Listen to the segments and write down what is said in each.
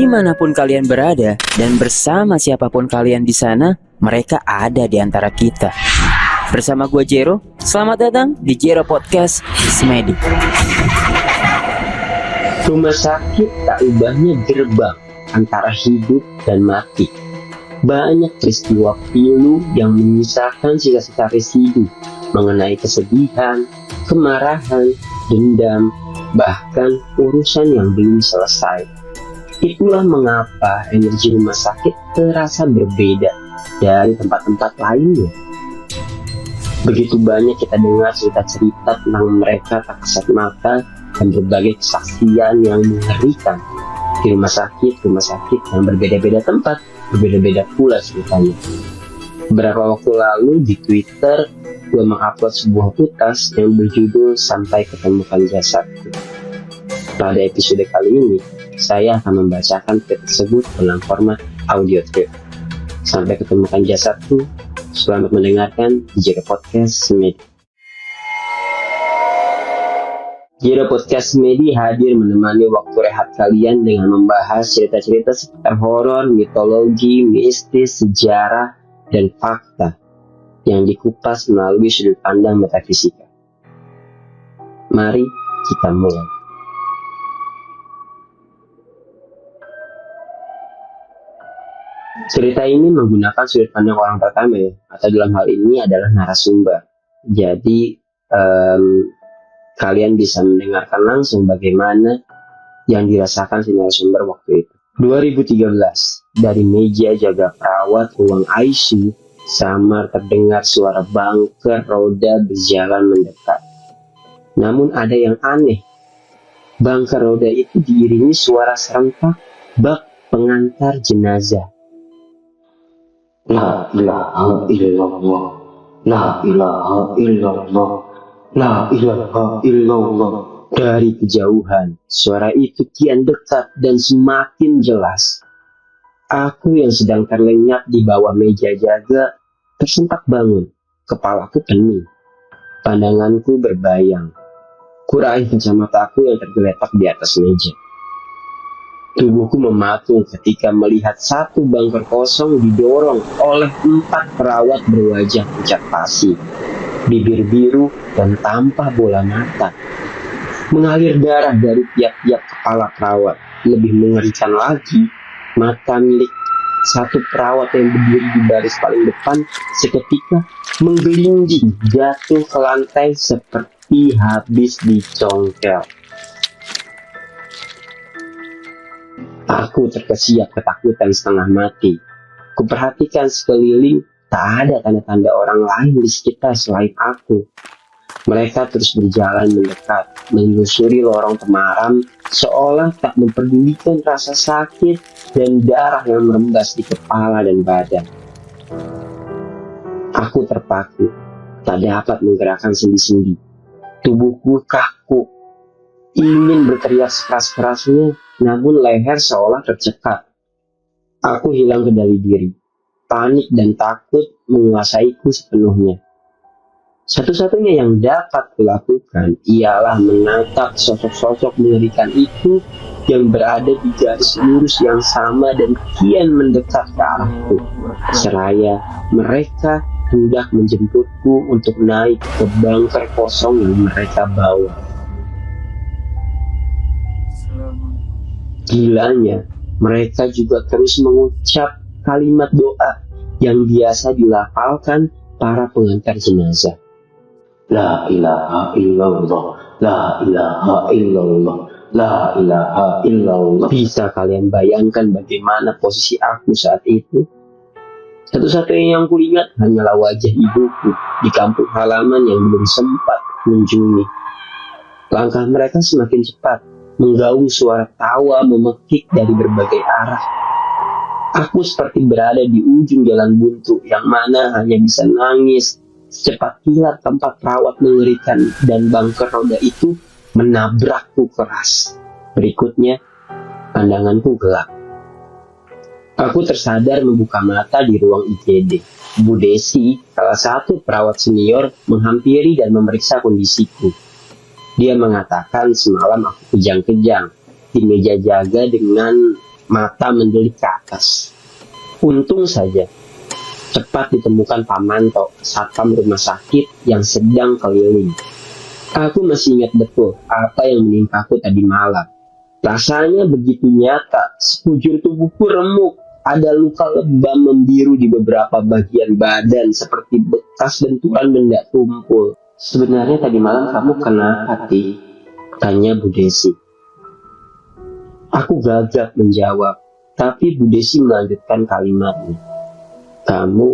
Dimanapun kalian berada dan bersama siapapun kalian di sana, mereka ada di antara kita. Bersama gue Jero, selamat datang di Jero Podcast Semedi. Rumah sakit tak ubahnya gerbang antara hidup dan mati. Banyak peristiwa pilu yang menyisakan sisa-sisa residu mengenai kesedihan, kemarahan, dendam, bahkan urusan yang belum selesai. Itulah mengapa energi rumah sakit terasa berbeda dari tempat-tempat lainnya. Begitu banyak kita dengar cerita-cerita tentang mereka tak kasat mata dan berbagai kesaksian yang mengerikan. Di rumah sakit yang berbeda-beda tempat, berbeda-beda pula ceritanya. Beberapa waktu lalu di Twitter, gue mengupload sebuah utas yang berjudul Sampai Ketemukan Jasadku. Pada episode kali ini, saya akan membacakan tweet tersebut dalam format audio tweet. Sampai Ketemukan Jasadku. Selamat mendengarkan di Jero Podcast Semedi. Jero Podcast Semedi hadir menemani waktu rehat kalian dengan membahas cerita-cerita seputar horor, mitologi, mistis, sejarah, dan fakta yang dikupas melalui sudut pandang metafisika. Mari kita mulai. Cerita ini menggunakan sudut pandang orang pertama ya, atau dalam hal ini adalah narasumber. Jadi kalian bisa mendengarkan langsung bagaimana yang dirasakan si narasumber waktu itu. 2013, dari meja jaga perawat ruang ICU, samar terdengar suara bangker roda berjalan mendekat. Namun ada yang aneh. Bangker roda itu diiringi suara serentak bak pengantar jenazah. La ilaha illallah, la ilaha illallah, la ilaha illallah. Dari kejauhan, suara itu kian dekat dan semakin jelas. Aku yang sedang terlenyap di bawah meja jaga tersentak bangun, kepalaku pening. Pandanganku berbayang. Kuraih kacamataku yang tergeletak di atas meja. Tubuhku mematung ketika melihat satu bangker kosong didorong oleh 4 perawat berwajah pucat pasi, bibir biru dan tanpa bola mata. Mengalir darah dari tiap-tiap kepala perawat. Lebih mengerikan lagi, mata milik satu perawat yang berdiri di baris paling depan seketika menggelinding jatuh ke lantai seperti habis dicongkel. Aku terkesiap ketakutan setengah mati. Kuperhatikan sekeliling, tak ada tanda-tanda orang lain di sekitar selain aku. Mereka terus berjalan mendekat, menyusuri lorong temaram, seolah tak memperdulikan rasa sakit dan darah yang merembas di kepala dan badan. Aku terpaku, tak dapat menggerakkan sendi-sendi. Tubuhku kaku, ingin berteriak sekeras-kerasnya, namun leher seolah tercekat. Aku hilang kendali diri. Panik dan takut menguasaiku sepenuhnya. Satu-satunya yang dapat kulakukan ialah menatap sosok-sosok mengerikan itu yang berada di garis lurus yang sama dan kian mendekat ke arahku. Seraya mereka hendak menjemputku untuk naik ke bangker kosong yang mereka bawa. Gilanya, mereka juga terus mengucap kalimat doa yang biasa dilafalkan para pengantar jenazah. La ilaha illallah, la ilaha illallah, la ilaha illallah. Bisa kalian bayangkan bagaimana posisi aku saat itu? Satu-satunya yang kuingat hanyalah wajah ibuku di kampung halaman yang belum sempat kunjungi. Langkah mereka semakin cepat, menggaung suara tawa memekik dari berbagai arah. Aku seperti berada di ujung jalan buntu yang mana hanya bisa nangis. Secepat kilat tempat perawat mengerikan dan bangker roda itu menabrakku keras. Berikutnya, pandanganku gelap. Aku tersadar membuka mata di ruang IGD. Bu Desi, salah satu perawat senior, menghampiri dan memeriksa kondisiku. Dia mengatakan semalam aku kejang-kejang di meja jaga dengan mata mendelik ke atas. Untung saja, cepat ditemukan Pak Manto, satpam rumah sakit yang sedang keliling. Aku masih ingat betul apa yang menimpaku tadi malam. Rasanya begitu nyata, sekujur tubuhku remuk. Ada luka lebam membiru di beberapa bagian badan seperti bekas benturan benda tumpul. Sebenarnya tadi malam kamu kenapa, Ti? Tanya Bu Desi. Aku gagap menjawab, tapi Bu Desi melanjutkan kalimatnya. Kamu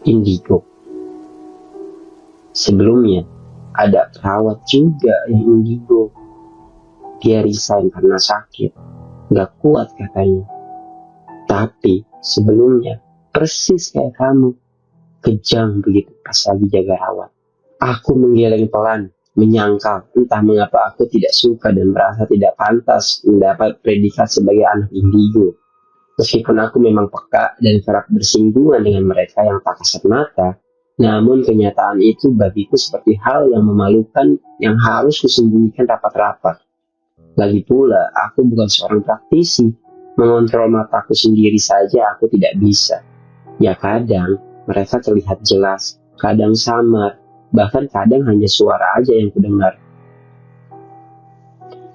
indigo. Sebelumnya, ada perawat juga yang indigo. Dia resign karena sakit. Gak kuat katanya. Tapi sebelumnya, persis kayak kamu. Kejam begitu pas lagi jaga rawat. Aku menggeleng pelan, menyangkal entah mengapa aku tidak suka dan merasa tidak pantas mendapat predikat sebagai anak indigo. Meskipun aku memang peka dan kerap bersinggungan dengan mereka yang tak kasat mata, namun kenyataan itu bagiku seperti hal yang memalukan yang harus kusembunyikan rapat-rapat. Lagi pula, aku bukan seorang praktisi. Mengontrol mataku sendiri saja aku tidak bisa. Ya kadang mereka terlihat jelas, kadang samar, bahkan kadang hanya suara aja yang kudengar.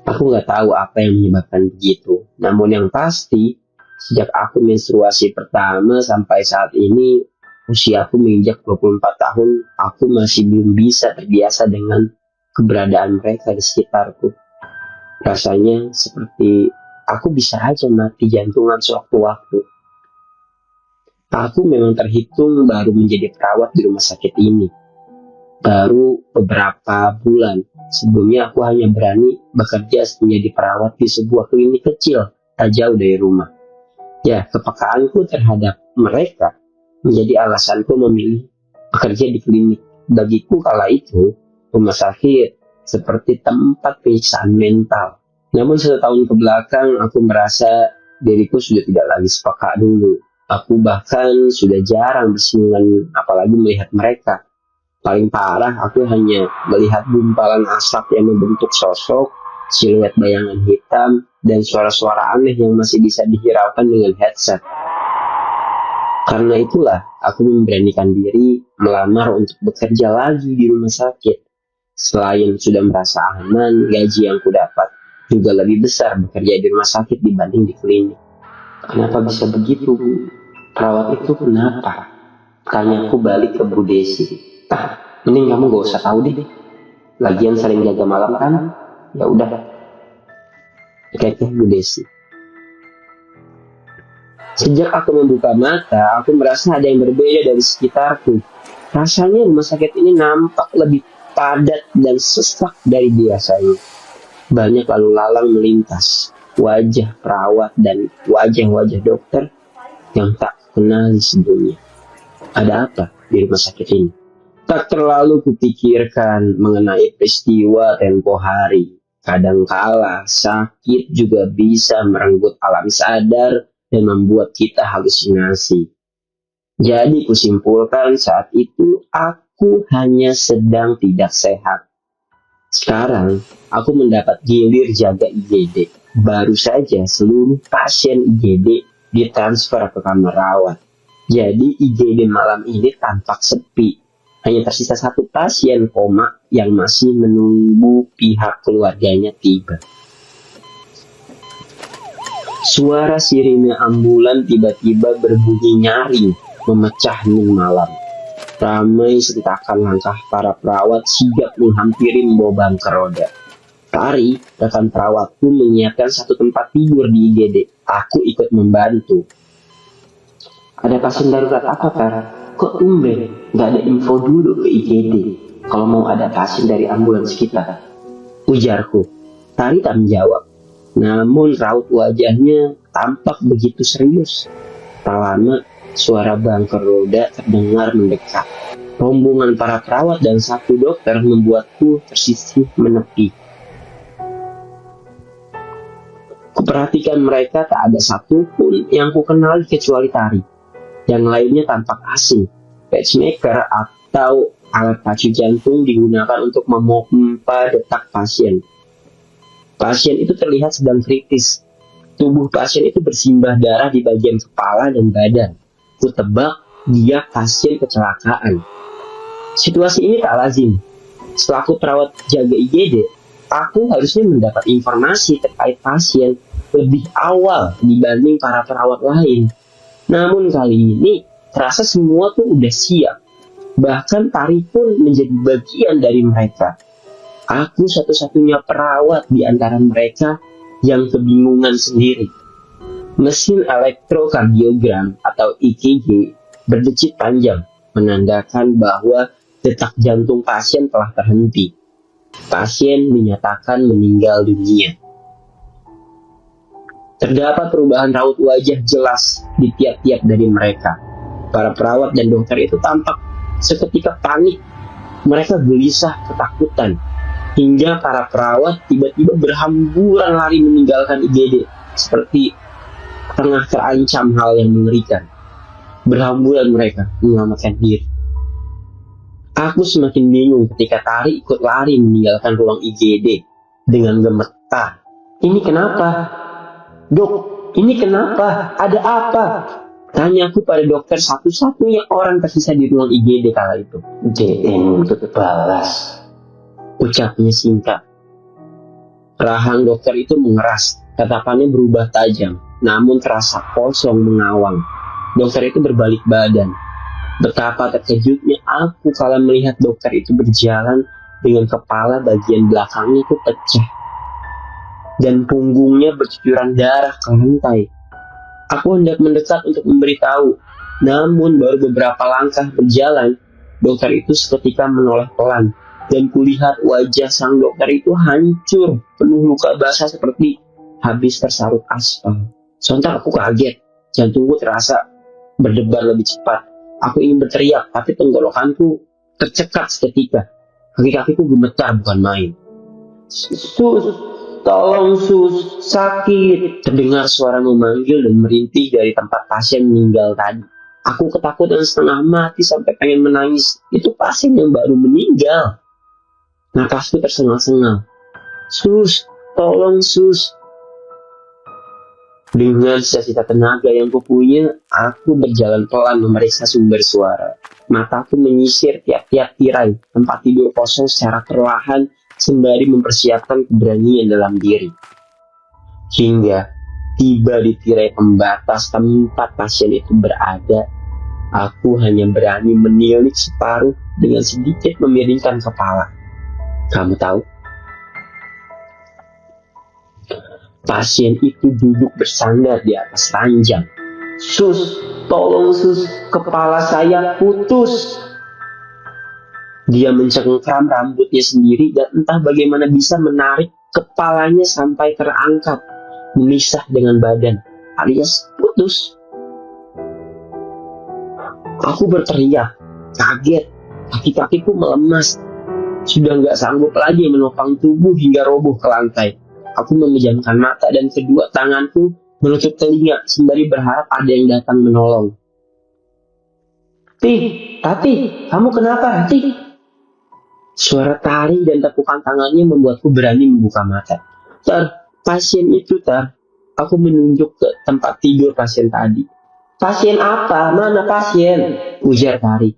Aku gak tahu apa yang menyebabkan begitu. Namun yang pasti, sejak aku menstruasi pertama sampai saat ini, usiaku menginjak 24 tahun, aku masih belum bisa terbiasa dengan keberadaan mereka di sekitarku. Rasanya seperti aku bisa aja mati jantungan sewaktu-waktu. Aku memang terhitung baru menjadi perawat di rumah sakit ini. Baru beberapa bulan. Sebelumnya aku hanya berani bekerja menjadi perawat di sebuah klinik kecil, tak jauh dari rumah. Ya, kepekaanku terhadap mereka menjadi alasanku memilih bekerja di klinik. Bagiku kala itu, rumah sakit seperti tempat penyiksaan mental. Namun 1 tahun ke belakang aku merasa diriku sudah tidak lagi sepeka dulu. Aku bahkan sudah jarang bersinggungan apalagi melihat mereka. Paling parah aku hanya melihat gumpalan asap yang membentuk sosok, siluet bayangan hitam, dan suara-suara aneh yang masih bisa dihiraukan dengan headset. Karena itulah aku memberanikan diri melamar untuk bekerja lagi di rumah sakit. Selain sudah merasa aman, gaji yang kudapat juga lebih besar bekerja di rumah sakit dibanding di klinik. Kenapa bisa begitu, Bu? Perawat itu kenapa? Tanyaku balik ke Bu Desi. Mending kamu gak usah tahu deh. Lagian sering jaga malam kan? Ya udah. Kayaknya Bu Desi. Sejak aku membuka mata, aku merasa ada yang berbeda dari sekitarku. Rasanya rumah sakit ini nampak lebih padat dan sesak dari biasanya. Banyak lalu lalang melintas, wajah perawat dan wajah-wajah dokter yang tak kenal sebelumnya. Ada apa di rumah sakit ini? Tak terlalu kupikirkan mengenai peristiwa tempo hari. Kadangkala sakit juga bisa merenggut alam sadar dan membuat kita halusinasi. Jadi kusimpulkan saat itu aku hanya sedang tidak sehat. Sekarang, aku mendapat gilir jaga IGD. Baru saja seluruh pasien IGD ditransfer ke kamar rawat. Jadi IGD malam ini tampak sepi. Hanya tersisa 1 pasien koma yang masih menunggu pihak keluarganya tiba. Suara sirine ambulan tiba-tiba berbunyi nyaring, memecah hening malam. Ramai sentakan langkah para perawat sigap menghampiri membawa bangker roda. Tari, rekan perawatku menyiapkan 1 tempat tidur di IGD. Aku ikut membantu. Ada pasien darurat apa, Tar? Kok tumben? Gak ada info dulu ke IGD kalau mau ada pasien dari ambulans kita. Ujarku. Tari tak menjawab. Namun raut wajahnya tampak begitu serius. Tak lama, suara bangker roda terdengar mendekat. Rombongan para perawat dan 1 dokter membuatku tersisih menepi. Kuperhatikan mereka tak ada satupun yang kukenali kecuali Tari. Yang lainnya tampak asing. Pacemaker atau alat pacu jantung digunakan untuk memompa detak pasien. Pasien itu terlihat sedang kritis. Tubuh pasien itu bersimbah darah di bagian kepala dan badan. Ku tebak dia pasien kecelakaan. Situasi ini tak lazim. Selaku perawat jaga IGD, aku harusnya mendapat informasi terkait pasien lebih awal dibanding para perawat lain. Namun kali ini, terasa semua tuh udah siap. Bahkan Tari pun menjadi bagian dari mereka. Aku satu-satunya perawat di antara mereka yang kebingungan sendiri. Mesin elektrokardiogram atau EKG berdecit panjang, menandakan bahwa detak jantung pasien telah terhenti. Pasien dinyatakan meninggal dunia. Terdapat perubahan raut wajah jelas di tiap-tiap dari mereka. Para perawat dan dokter itu tampak seketika panik. Mereka gelisah ketakutan. Hingga para perawat tiba-tiba berhamburan lari meninggalkan IGD. Seperti tengah terancam hal yang mengerikan. Berhamburan mereka menyelamatkan diri. Aku semakin bingung ketika Tari ikut lari meninggalkan ruang IGD dengan gemetar. Ini kenapa? Dok, ini kenapa? Ada apa? Tanya aku pada dokter satu-satunya orang tersisa di ruang IGD kala itu. DM tutup balas. Ucapnya singkat. Rahang dokter itu mengeras. Tatapannya berubah tajam, namun terasa kosong mengawang. Dokter itu berbalik badan. Betapa terkejutnya aku kala melihat dokter itu berjalan dengan kepala bagian belakangnya itu pecah. Dan punggungnya bercucuran darah ke lantai. Aku hendak mendekat untuk memberitahu, namun baru beberapa langkah berjalan, dokter itu seketika menoleh pelan. Dan kulihat wajah sang dokter itu hancur, penuh luka basah seperti habis tersarut aspal. Sontak aku kaget, jantungku terasa berdebar lebih cepat. Aku ingin berteriak, tapi tenggorokanku tercekat seketika. Kaki-kakiku gemetar bukan main. Sus, tolong sus, sakit. Terdengar suara memanggil dan merintih dari tempat pasien meninggal tadi. Aku ketakutan setengah mati sampai pengen menangis. Itu pasien yang baru meninggal. Napasku tersengal-sengal. Sus, tolong sus. Dengan sisa-sisa tenaga yang kupunya, aku berjalan pelan memeriksa sumber suara. Mataku menyisir tiap-tiap tirai tempat tidur kosong secara perlahan sembari mempersiapkan keberanian dalam diri. Hingga tiba di tirai pembatas tempat pasien itu berada, aku hanya berani menilik separuh dengan sedikit memiringkan kepala. Kamu tahu? Pasien itu duduk bersandar di atas ranjang. Sus, tolong sus, kepala saya putus. Dia mencengkram rambutnya sendiri dan entah bagaimana bisa menarik kepalanya sampai terangkat, memisah dengan badan, alias putus. Aku berteriak, kaget, kaki-kakiku melemas. Sudah gak sanggup lagi menopang tubuh hingga roboh ke lantai. Aku memejamkan mata dan kedua tanganku menutup telinga sembari berharap ada yang datang menolong. Tati, kamu kenapa, Tati? Suara Tari dan tepukan tangannya membuatku berani membuka mata. Tar, pasien itu, Tar. Aku menunjuk ke tempat tidur pasien tadi. Pasien apa? Mana pasien? Ujar Tari.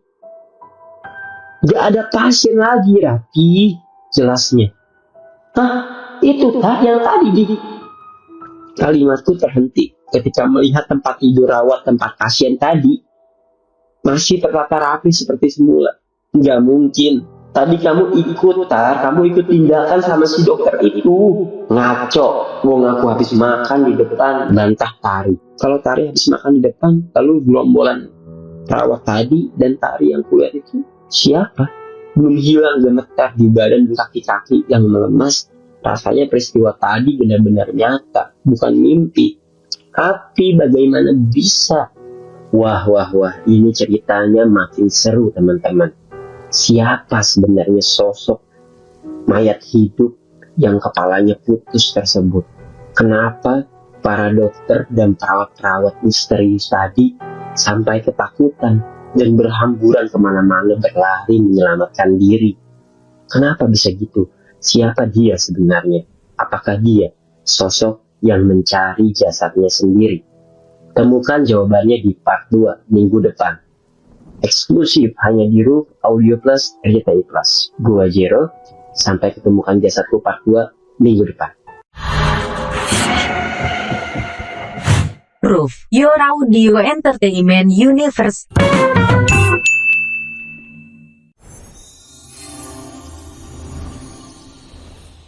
Gak ada pasien lagi, Rati, jelasnya. Hah? Itu Tar yang tadi di... Kalimatku terhenti ketika melihat tempat tidur rawat tempat pasien tadi masih tertata rapi seperti semula. Gak mungkin. Tadi kamu ikut, Tar. Kamu ikut tindakan sama si dokter itu. Ngaco. Mau ngaku habis makan di depan. Bantah Tari. Kalau Tari habis makan di depan, lalu gerombolan perawat tadi dan Tari yang kulihat itu siapa? Belum hilang gemetar di badan dan kaki-kaki yang melemas. Rasanya peristiwa tadi benar-benar nyata, bukan mimpi. Tapi bagaimana bisa? Wah, ini ceritanya makin seru, teman-teman. Siapa sebenarnya sosok mayat hidup yang kepalanya putus tersebut? Kenapa para dokter dan perawat-perawat misterius tadi sampai ketakutan dan berhamburan kemana-mana berlari menyelamatkan diri? Kenapa bisa gitu? Siapa dia sebenarnya? Apakah dia sosok yang mencari jasadnya sendiri? Temukan jawabannya di part 2 minggu depan. Eksklusif hanya di Roof Audio Plus RCTI Plus. Gua Jero, sampai ketemukan jasadku part 2 minggu depan. Roof, your audio entertainment universe.